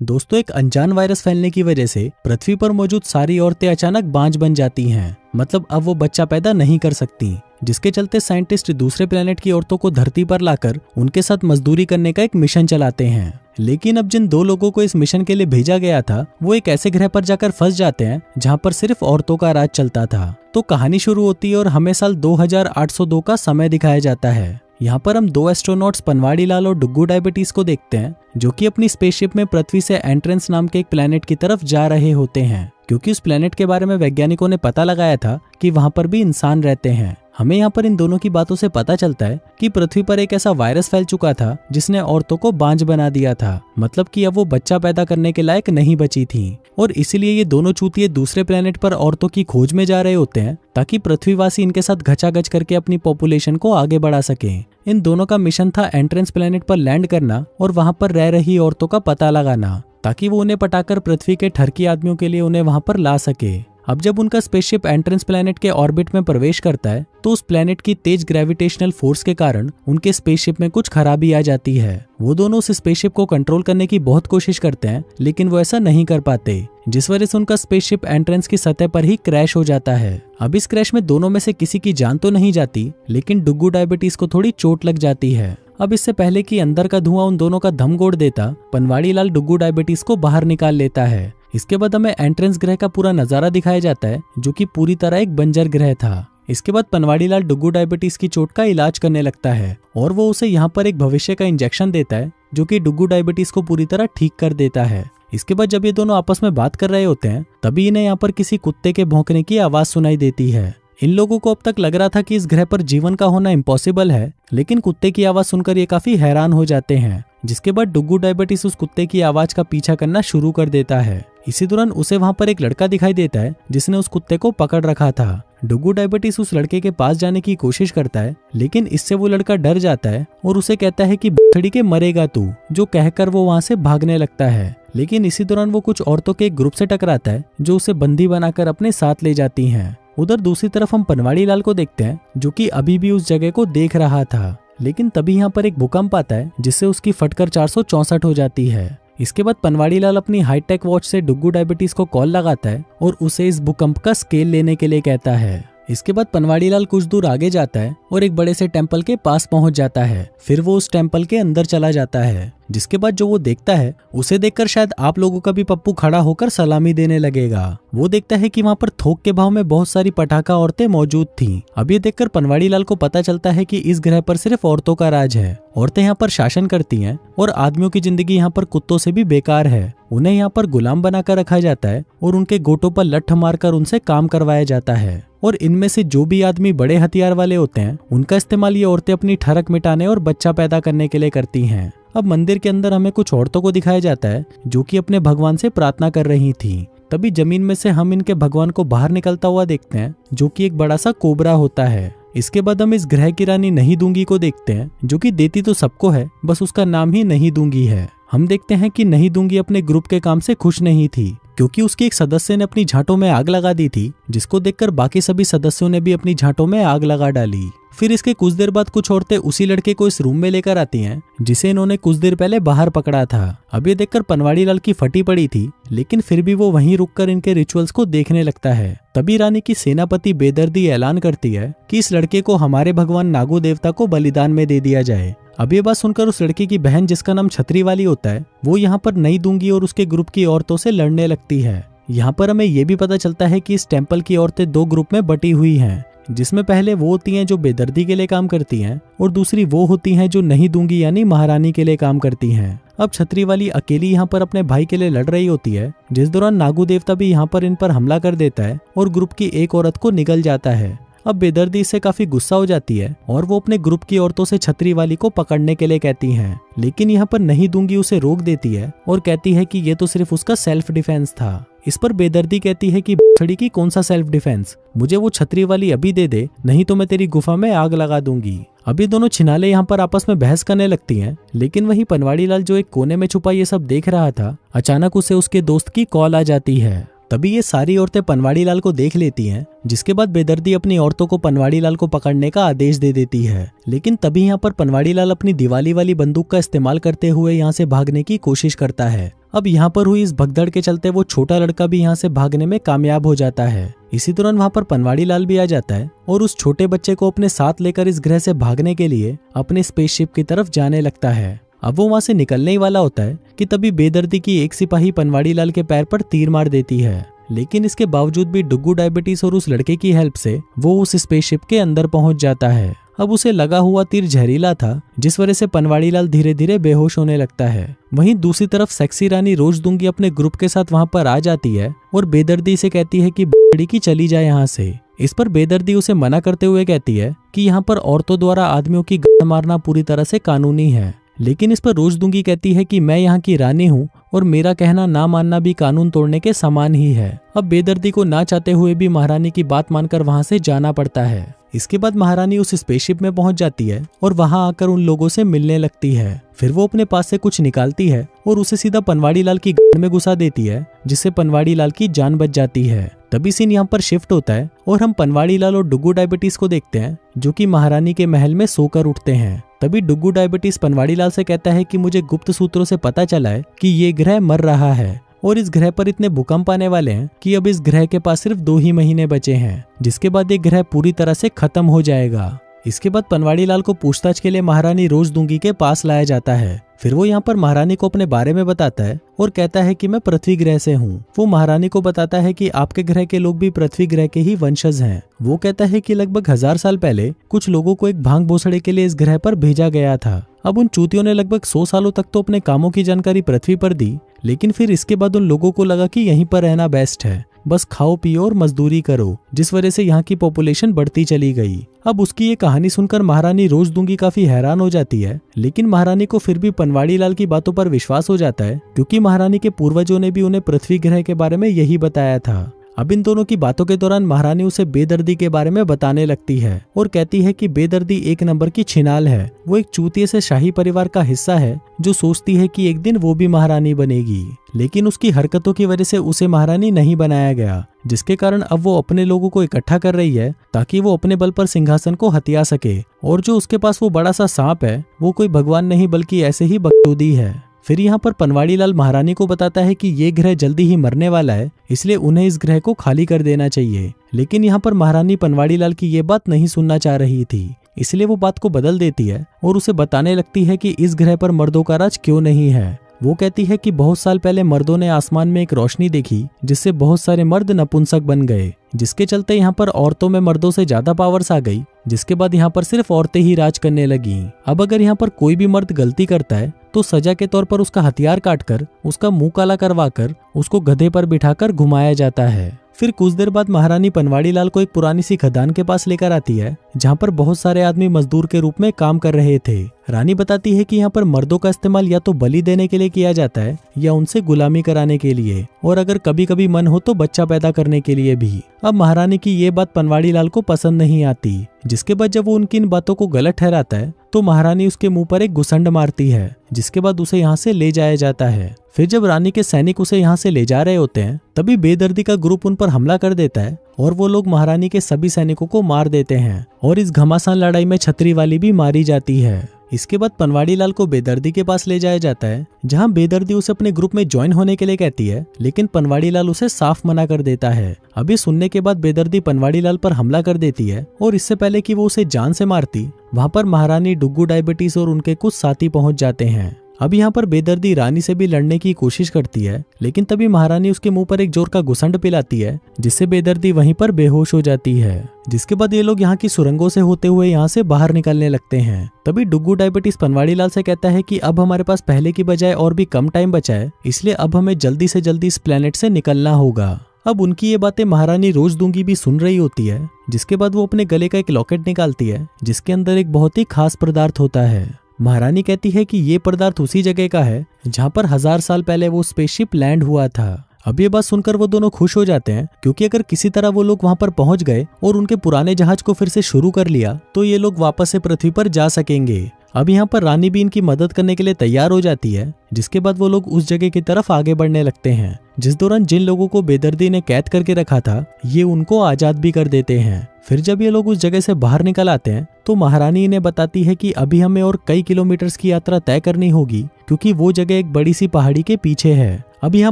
दोस्तों, एक अनजान वायरस फैलने की वजह से पृथ्वी पर मौजूद सारी औरतें अचानक बांझ बन जाती हैं। मतलब अब वो बच्चा पैदा नहीं कर सकती, जिसके चलते साइंटिस्ट दूसरे प्लेनेट की औरतों को धरती पर लाकर उनके साथ मजदूरी करने का एक मिशन चलाते हैं। लेकिन अब जिन 2 लोगों को इस मिशन के लिए भेजा गया था, वो एक ऐसे ग्रह पर जाकर फंस जाते हैं जहाँ पर सिर्फ औरतों का राज चलता था। तो कहानी शुरू होती है और हमें साल 2802 का समय दिखाया जाता है। यहाँ पर हम 2 एस्ट्रोनॉट्स पनवाड़ी लाल और डुग्गू डायबिटीज को देखते हैं, जो कि अपनी स्पेसशिप में पृथ्वी से एंट्रेंस नाम के एक प्लेनेट की तरफ जा रहे होते हैं, क्योंकि उस प्लेनेट के बारे में वैज्ञानिकों ने पता लगाया था कि वहां पर भी इंसान रहते हैं। हमें यहाँ पर इन दोनों की बातों से पता चलता है कि पृथ्वी पर एक ऐसा वायरस फैल चुका था जिसने औरतों को बांझ बना दिया था। मतलब कि अब वो बच्चा पैदा करने के लायक नहीं बची थी, और इसीलिए ये दोनों चूतिए दूसरे प्लेनेट पर औरतों की खोज में जा रहे होते हैं ताकि पृथ्वीवासी इनके साथ घचाघच करके अपनी पॉपुलेशन को आगे बढ़ा सके। इन दोनों का मिशन था एंट्रेंस प्लेनेट पर लैंड करना और वहां पर रह रही औरतों का पता लगाना, ताकि वो उन्हें पटाकर पृथ्वी के ठरकी आदमियों के लिए उन्हें वहां पर ला सके। अब जब उनका स्पेसशिप एंट्रेंस प्लेनेट के ऑर्बिट में प्रवेश करता है, तो उस प्लेनेट की तेज ग्रेविटेशनल फोर्स के कारण उनके स्पेसशिप में कुछ खराबी आ जाती है। वो दोनों उस स्पेसशिप को कंट्रोल करने की बहुत कोशिश करते हैं, लेकिन वो ऐसा नहीं कर पाते, जिस वजह से उनका स्पेसशिप एंट्रेंस की सतह पर ही क्रैश हो जाता है। अब इस क्रैश में दोनों में से किसी की जान तो नहीं जाती, लेकिन डुग्गू डायबिटीज को थोड़ी चोट लग जाती है। अब इससे पहले कि अंदर का धुआं उन दोनों का दम गोड़ देता, पनवाड़ी लाल डुग्गू डायबिटीज को बाहर निकाल लेता है। इसके बाद हमें एंट्रेंस ग्रह का पूरा नजारा दिखाया जाता है, जो कि पूरी तरह एक बंजर ग्रह था। इसके बाद पनवाड़ी लाल डुग्गू डायबिटीज की चोट का इलाज करने लगता है, और वो उसे यहाँ पर एक भविष्य का इंजेक्शन देता है, जो कि डुग्गू डायबिटीज को पूरी तरह ठीक कर देता है। इसके बाद जब ये दोनों आपस में बात कर रहे होते हैं, तभी इन्हें यहाँ पर किसी कुत्ते के भौंकने की आवाज सुनाई देती है। इन लोगों को अब तक लग रहा था कि इस ग्रह पर जीवन का होना इम्पॉसिबल है, लेकिन कुत्ते की आवाज सुनकर ये काफी हैरान हो जाते हैं। जिसके बाद डुग्गू डायबिटीज उस कुत्ते की आवाज का पीछा करना शुरू कर देता है। इसी दौरान उसे वहां पर एक लड़का दिखाई देता है जिसने उस कुत्ते को पकड़ रखा था। डुग्गू डायबिटीज उस लड़के के पास जाने की कोशिश करता है, लेकिन इससे वो लड़का डर जाता है और उसे कहता है कि बछड़ी के मरेगा तू, जो कहकर वो वहां से भागने लगता है। लेकिन इसी दौरान वो कुछ औरतों के एक ग्रुप से टकराता है, जो उसे बंदी बनाकर अपने साथ ले जाती हैं। उधर दूसरी तरफ हम पनवाड़ी लाल को देखते हैं, जो कि अभी भी उस जगह को देख रहा था। लेकिन तभी यहाँ पर एक भूकंप आता है, जिससे उसकी फटकर 464 हो जाती है। इसके बाद पनवाड़ी लाल अपनी हाईटेक वॉच से डुग्गू डायबिटीज को कॉल लगाता है और उसे इस भूकंप का स्केल लेने के लिए कहता है। इसके बाद पनवाड़ी लाल कुछ दूर आगे जाता है और एक बड़े से टेम्पल के पास पहुंच जाता है। फिर वो उस टेम्पल के अंदर चला जाता है, जिसके बाद जो वो देखता है उसे देखकर शायद आप लोगों का भी पप्पू खड़ा होकर सलामी देने लगेगा। वो देखता है कि वहाँ पर थोक के भाव में बहुत सारी पटाखा औरतें मौजूद थीं। अब ये देखकर पनवाड़ी लाल को पता चलता है कि इस ग्रह पर सिर्फ औरतों का राज है। औरतें यहाँ पर शासन करती हैं और आदमियों की जिंदगी यहाँ पर कुत्तों से भी बेकार है। उन्हें यहाँ पर गुलाम बनाकर रखा जाता है और उनके गोटों पर लठ मारकर उनसे काम करवाया जाता है। और इनमें से जो भी आदमी बड़े हथियार वाले होते हैं, उनका इस्तेमाल ये औरतें अपनी ठरक मिटाने और बच्चा पैदा करने के लिए करती हैं। अब मंदिर के अंदर हमें कुछ औरतों को दिखाया जाता है, जो कि अपने भगवान से प्रार्थना कर रही थी। तभी जमीन में से हम इनके भगवान को बाहर निकलता हुआ देखते हैं, जो कि एक बड़ा सा कोबरा होता है। इसके बाद हम इस ग्रह की रानी नहीं दूंगी को देखते हैं, जो कि देती तो सबको है, बस उसका नाम ही नहीं दूंगी है। हम देखते हैं कि नहीं दूंगी अपने ग्रुप के काम से खुश नहीं थी, क्योंकि उसके एक सदस्य ने अपनी झांटों में आग लगा दी थी, जिसको देखकर बाकी सभी सदस्यों ने भी अपनी झांटों में आग लगा डाली। फिर इसके कुछ देर बाद कुछ औरतें उसी लड़के को इस रूम में लेकर आती हैं, जिसे इन्होंने कुछ देर पहले बाहर पकड़ा था। अब ये देखकर पनवाड़ी लाल की फटी पड़ी थी, लेकिन फिर भी वो वहीं रुककर इनके रिचुअल्स को देखने लगता है। तभी रानी की सेनापति बेदर्दी ऐलान करती है कि इस लड़के को हमारे भगवान नागू देवता को बलिदान में दे दिया जाए। अब ये बात सुनकर उस लड़के की बहन, जिसका नाम छतरी वाली होता है, वो यहाँ पर नहीं दूंगी और उसके ग्रुप की औरतों से लड़ने लगती है। यहाँ पर हमें ये भी पता चलता है कि इस टेम्पल की औरतें 2 ग्रुप में बटी हुई हैं, जिसमें पहले वो होती हैं जो बेदर्दी के लिए काम करती हैं और दूसरी वो होती हैं जो नहीं दूंगी यानी महारानी के लिए काम करती हैं। अब छतरी वाली अकेली यहाँ पर अपने भाई के लिए लड़ रही होती है, जिस दौरान नागू देवता भी यहाँ पर इन पर हमला कर देता है और ग्रुप की एक औरत को निगल जाता है। अब बेदर्दी इससे काफी गुस्सा हो जाती है और वो अपने ग्रुप की औरतों से छतरी वाली को पकड़ने के लिए कहती हैं, लेकिन यहाँ पर नहीं दूंगी उसे रोक देती है और कहती है कि ये तो सिर्फ उसका सेल्फ डिफेंस था। इस पर बेदर्दी कहती है कि छड़ी की कौन सा सेल्फ डिफेंस, मुझे वो छतरी वाली अभी दे दे, नहीं तो मैं तेरी गुफा में आग लगा दूंगी। अभी दोनों छिनाले यहाँ पर आपस में बहस करने लगती हैं, लेकिन वही पनवाड़ी लाल जो एक कोने में छुपा ये सब देख रहा था, अचानक उसे उसके दोस्त की कॉल आ जाती है। तभी ये सारी औरतें पनवाड़ी लाल को देख लेती हैं, जिसके बाद बेदर्दी अपनी औरतों को पनवाड़ी लाल को पकड़ने का आदेश दे देती है। लेकिन तभी यहाँ पर पनवाड़ी लाल अपनी दिवाली वाली बंदूक का इस्तेमाल करते हुए यहाँ से भागने की कोशिश करता है। अब यहाँ पर हुई इस भगदड़ के चलते वो छोटा लड़का भी यहाँ से भागने में कामयाब हो जाता है। इसी दौरान वहाँ पर पनवाड़ी लाल भी आ जाता है और उस छोटे बच्चे को अपने साथ लेकर इस ग्रह से भागने के लिए अपने स्पेसशिप की तरफ जाने लगता है। अब वो वहाँ से निकलने ही वाला होता है कि तभी बेदर्दी की एक सिपाही पनवाड़ी लाल के पैर पर तीर मार देती है। लेकिन इसके बावजूद भी डुग्गू डायबिटीज और उस लड़के की हेल्प से वो उस स्पेसशिप के अंदर पहुंच जाता है। अब उसे लगा हुआ तीर जहरीला था, जिस वजह से पनवाड़ी लाल धीरे धीरे बेहोश होने लगता है। वहीं दूसरी तरफ सेक्सी रानी रोज दूंगी अपने ग्रुप के साथ वहां पर आ जाती है और बेदर्दी से कहती है कि बड़ी की चली जाए यहाँ से। इस पर बेदर्दी उसे मना करते हुए कहती है कि यहाँ पर औरतों द्वारा आदमियों की गांड मारना पूरी तरह से कानूनी है। लेकिन इस पर रोज दूंगी कहती है कि मैं यहाँ की रानी हूँ और मेरा कहना ना मानना भी कानून तोड़ने के समान ही है। अब बेदर्दी को ना चाहते हुए भी महारानी की बात मानकर वहां से जाना पड़ता है। इसके बाद महारानी उस स्पेसशिप में पहुंच जाती है और वहां आकर उन लोगों से मिलने लगती है। फिर वो अपने पास से कुछ निकालती है और उसे सीधा पनवाड़ी लाल की गांड में घुसा देती है, जिससे पनवाड़ी लाल की जान बच जाती है। तभी सीन यहाँ पर शिफ्ट होता है और हम पनवाड़ी लाल और डुग्गू डायबिटीज को देखते हैं, जो कि महारानी के महल में सोकर उठते हैं। तभी डुग्गू डायबिटीज पनवाड़ी लाल से कहता है कि मुझे गुप्त सूत्रों से पता चला है कि ये ग्रह मर रहा है और इस ग्रह पर इतने भूकंप आने वाले हैं कि अब इस ग्रह के पास सिर्फ 2 ही महीने बचे हैं, जिसके बाद ये ग्रह पूरी तरह से खत्म हो जाएगा। इसके बाद पनवाड़ी लाल को पूछताछ के लिए महारानी रोज दूंगी के पास लाया जाता है। फिर वो यहाँ पर महारानी को अपने बारे में बताता है और कहता है कि मैं पृथ्वी ग्रह से हूँ। वो महारानी को बताता है कि आपके ग्रह के लोग भी पृथ्वी ग्रह के ही वंशज हैं। वो कहता है कि लगभग 1000 साल पहले कुछ लोगों को एक भांग भोसड़े के लिए इस ग्रह पर भेजा गया था। अब उन चूतियों ने लगभग 100 सालों तक तो अपने कामों की जानकारी पृथ्वी पर दी, लेकिन फिर इसके बाद उन लोगों को लगा कि यहीं पर रहना बेस्ट है, बस खाओ पियो और मजदूरी करो, जिस वजह से यहाँ की पॉपुलेशन बढ़ती चली गई। अब उसकी ये कहानी सुनकर महारानी रोज दूंगी काफी हैरान हो जाती है, लेकिन महारानी को फिर भी पनवाड़ी लाल की बातों पर विश्वास हो जाता है, क्योंकि महारानी के पूर्वजों ने भी उन्हें पृथ्वी ग्रह के बारे में यही बताया था। अब इन दोनों की बातों के दौरान महारानी उसे बेदर्दी के बारे में बताने लगती है और कहती है कि बेदर्दी 1 नंबर की छिनाल है। वो एक चूतिए से शाही परिवार का हिस्सा है जो सोचती है कि एक दिन वो भी महारानी बनेगी, लेकिन उसकी हरकतों की वजह से उसे महारानी नहीं बनाया गया, जिसके कारण अब वो अपने लोगों को इकट्ठा कर रही है ताकि वो अपने बल पर सिंहासन को हथिया सके। और जो उसके पास वो बड़ा सा सांप है वो कोई भगवान नहीं बल्कि ऐसे ही बकचोदी है। फिर यहाँ पर पनवाड़ी लाल महारानी को बताता है कि ये ग्रह जल्दी ही मरने वाला है, इसलिए उन्हें इस ग्रह को खाली कर देना चाहिए। लेकिन यहाँ पर महारानी पनवाड़ी लाल की ये बात नहीं सुनना चाह रही थी, इसलिए वो बात को बदल देती है और उसे बताने लगती है कि इस ग्रह पर मर्दों का राज क्यों नहीं है। वो कहती है कि बहुत साल पहले मर्दों ने आसमान में एक रोशनी देखी जिससे बहुत सारे मर्द नपुंसक बन गए, जिसके चलते यहाँ पर औरतों में मर्दों से ज्यादा पावर्स आ गई, जिसके बाद यहाँ पर सिर्फ औरतें ही राज करने लगी। अब अगर यहाँ पर कोई भी मर्द गलती करता है तो सजा के तौर पर उसका हथियार काटकर उसका मुंह काला करवाकर उसको गधे पर बिठाकर घुमाया जाता है। फिर कुछ देर बाद महारानी पनवाड़ी लाल को एक पुरानी सी खदान के पास लेकर आती है, जहाँ पर बहुत सारे आदमी मजदूर के रूप में काम कर रहे थे। रानी बताती है कि यहाँ पर मर्दों का इस्तेमाल या तो बलि देने के लिए किया जाता है या उनसे गुलामी कराने के लिए, और अगर कभी कभी मन हो तो बच्चा पैदा करने के लिए भी। अब महारानी की ये बात पनवाड़ी लाल को पसंद नहीं आती, जिसके बाद जब वो उनकी इन बातों को गलत ठहराता है तो महारानी उसके मुंह पर एक घुसंड मारती है, जिसके बाद उसे यहाँ से ले जाया जाता है। फिर जब रानी के सैनिक उसे यहाँ से ले जा रहे होते हैं तभी बेदर्दी का ग्रुप उन पर हमला कर देता है और वो लोग महारानी के सभी सैनिकों को मार देते हैं और इस घमासान लड़ाई में छतरी वाली भी मारी जाती है। इसके बाद पनवाड़ी लाल को बेदर्दी के पास ले जाया जाता है, जहां बेदर्दी उसे अपने ग्रुप में ज्वाइन होने के लिए कहती है, लेकिन पनवाड़ी लाल उसे साफ मना कर देता है। अभी सुनने के बाद बेदर्दी पनवाड़ी लाल पर हमला कर देती है और इससे पहले कि वो उसे जान से मारती, वहां पर महारानी डुग्गू डायबिटीज और उनके कुछ साथी पहुंच जाते हैं। अब यहाँ पर बेदर्दी रानी से भी लड़ने की कोशिश करती है, लेकिन तभी महारानी उसके मुंह पर एक जोर का घुसंड पिलाती है, जिससे बेदर्दी वहीं पर बेहोश हो जाती है। जिसके बाद ये लोग यहाँ की सुरंगों से होते हुए यहाँ से बाहर निकलने लगते हैं। तभी डुग्गू डायबिटीज पनवाड़ी लाल से कहता है कि अब हमारे पास पहले की बजाय और भी कम टाइम बचा है, इसलिए अब हमें जल्दी से जल्दी इस प्लेनेट से निकलना होगा। अब उनकी ये बातें महारानी रोज दूंगी भी सुन रही होती है, जिसके बाद वो अपने गले का एक लॉकेट निकालती है, जिसके अंदर एक बहुत ही खास पदार्थ होता है। महारानी कहती है कि ये पदार्थ उसी जगह का है जहाँ पर 1000 साल पहले वो स्पेसशिप लैंड हुआ था। अब ये बात सुनकर वो दोनों खुश हो जाते हैं, क्योंकि अगर किसी तरह वो लोग वहाँ पर पहुँच गए और उनके पुराने जहाज को फिर से शुरू कर लिया तो ये लोग वापस से पृथ्वी पर जा सकेंगे। अब यहाँ पर रानी भी इनकी मदद करने के लिए तैयार हो जाती है, जिसके बाद वो लोग उस जगह की तरफ आगे बढ़ने लगते हैं, जिस दौरान जिन लोगों को बेदर्दी ने कैद करके रखा था ये उनको आजाद भी कर देते हैं। फिर जब ये लोग उस जगह से बाहर निकल आते हैं तो महारानी इन्हें बताती है कि अभी हमें और कई किलोमीटर्स की यात्रा तय करनी होगी क्योंकि वो जगह एक बड़ी सी पहाड़ी के पीछे है। अब यहाँ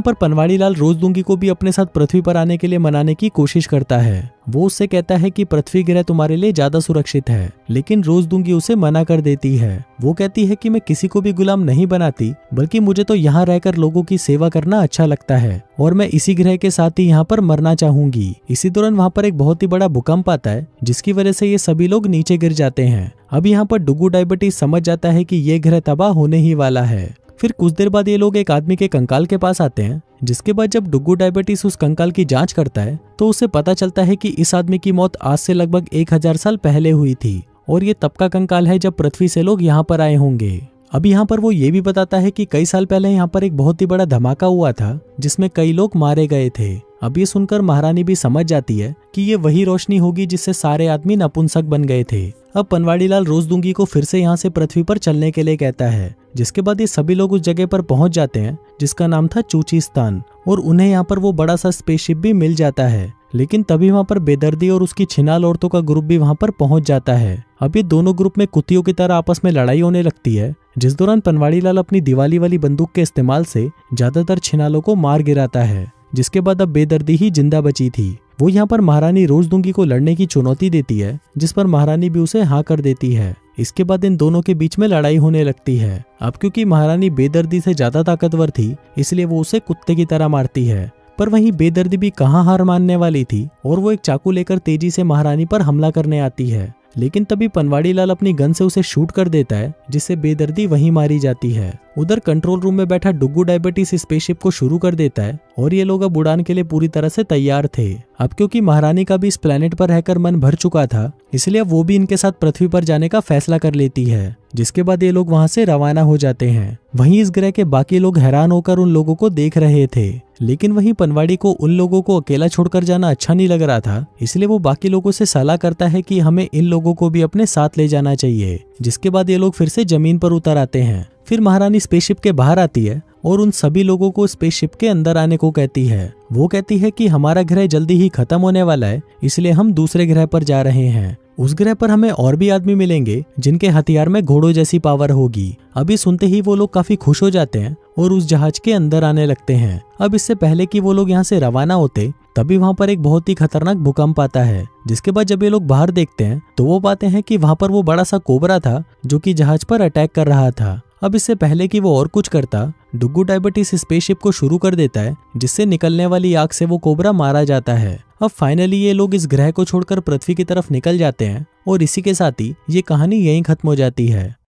पर पनवाड़ी लाल रोजदूंगी को भी अपने साथ पृथ्वी पर आने के लिए मनाने की कोशिश करता है। वो उससे कहता है कि पृथ्वी ग्रह तुम्हारे लिए ज्यादा सुरक्षित है, लेकिन रोजदूंगी उसे मना कर देती है। वो कहती है कि मैं किसी को भी गुलाम नहीं बनाती, बल्कि मुझे तो यहाँ रहकर लोगों की सेवा करना अच्छा लगता है और मैं इसी ग्रह के साथ ही यहाँ पर मरना चाहूंगी। इसी दौरान वहाँ पर एक बहुत ही बड़ा भूकंप आता है जिसकी वजह से ये सभी लोग नीचे गिर जाते हैं। अब यहाँ पर डुगू डायबिटीज समझ जाता है कि ये ग्रह तबाह होने ही वाला है। फिर कुछ देर बाद ये लोग एक आदमी के कंकाल के पास आते हैं, जिसके बाद जब डुगू डायबिटीज उस कंकाल की जांच करता है तो उसे पता चलता है कि इस आदमी की मौत आज से लगभग 1000 साल पहले हुई थी और ये तब का कंकाल है जब पृथ्वी से लोग यहाँ पर आए होंगे। अब यहाँ पर वो ये भी बताता है कि कई साल पहले यहाँ पर एक बहुत ही बड़ा धमाका हुआ था जिसमें कई लोग मारे गए थे। अब ये सुनकर महारानी भी समझ जाती है कि ये वही रोशनी होगी जिससे सारे आदमी नपुंसक बन गए थे। अब पनवाड़ी लाल रोजदूंगी को फिर से यहाँ से पृथ्वी पर चलने के लिए कहता है, जिसके बाद ये सभी लोग उस जगह पर पहुंच जाते हैं जिसका नाम था चूचीस्तान और उन्हें यहाँ पर वो बड़ा सा स्पेसशिप भी मिल जाता है। लेकिन तभी वहाँ पर बेदर्दी और उसकी छिनाल औरतों का ग्रुप भी वहाँ पर पहुंच जाता है। अब ये दोनों ग्रुप में कुत्तियों की तरह आपस में लड़ाई होने लगती है, जिस दौरान पनवाड़ी लाल अपनी दिवाली वाली बंदूक के इस्तेमाल से ज्यादातर छिनालों को मार गिराता है, जिसके बाद अब बेदर्दी ही जिंदा बची थी। वो यहाँ पर महारानी रोजदूंगी को लड़ने की चुनौती देती है, जिस पर महारानी भी उसे हाँ कर देती है। इसके बाद इन दोनों के बीच में लड़ाई होने लगती है। अब क्योंकि महारानी बेदर्दी से ज्यादा ताकतवर थी इसलिए वो उसे कुत्ते की तरह मारती है, पर वहीं बेदर्दी भी कहाँ हार मानने वाली थी और वो एक चाकू लेकर तेजी से महारानी पर हमला करने आती है। लेकिन तभी पनवाड़ी लाल अपनी गन से उसे शूट कर देता है, जिससे बेदर्दी वहीं मारी जाती है। उधर कंट्रोल रूम में बैठा डुगू डायबिटीज स्पेसशिप को शुरू कर देता है और ये लोग अब उड़ान के लिए पूरी तरह से तैयार थे। अब क्योंकि महारानी का भी इस प्लेनेट पर रहकर मन भर चुका था इसलिए वो भी इनके साथ पृथ्वी पर जाने का फैसला कर लेती है, जिसके बाद ये लोग वहां से रवाना हो जाते हैं। वहीं इस ग्रह के बाकी लोग हैरान होकर उन लोगों को देख रहे थे, लेकिन वहीं पनवाड़ी को उन लोगों को अकेला छोड़कर जाना अच्छा नहीं लग रहा था, इसलिए वो बाकी लोगों से सलाह करता है कि हमें इन लोगों को भी अपने साथ ले जाना चाहिए। जिसके बाद ये लोग फिर से जमीन पर उतर आते हैं। फिर महारानी स्पेसशिप के बाहर आती है और उन सभी लोगों को स्पेसशिप के अंदर आने को कहती है। वो कहती है कि हमारा ग्रह जल्दी ही खत्म होने वाला है, इसलिए हम दूसरे ग्रह पर जा रहे हैं। उस ग्रह पर हमें और भी आदमी मिलेंगे जिनके हथियार में घोड़ों जैसी पावर होगी। अभी सुनते ही वो लोग काफी खुश हो जाते हैं और उस जहाज के अंदर आने लगते हैं। अब इससे पहले कि वो लोग यहाँ से रवाना होते तभी वहाँ पर एक बहुत ही खतरनाक भूकंप आता है, जिसके बाद जब ये लोग बाहर देखते हैं तो वो पाते हैं कि वहाँ पर वो बड़ा सा कोबरा था जो कि जहाज पर अटैक कर रहा था। अब इससे पहले कि वो और कुछ करता, डुगू डायबिटीज स्पेसशिप को शुरू कर देता है, जिससे निकलने वाली आग से वो कोबरा मारा जाता है। अब फाइनली ये लोग इस ग्रह को छोड़कर पृथ्वी की तरफ निकल जाते हैं और इसी के साथ ही ये कहानी यहीं खत्म हो जाती है।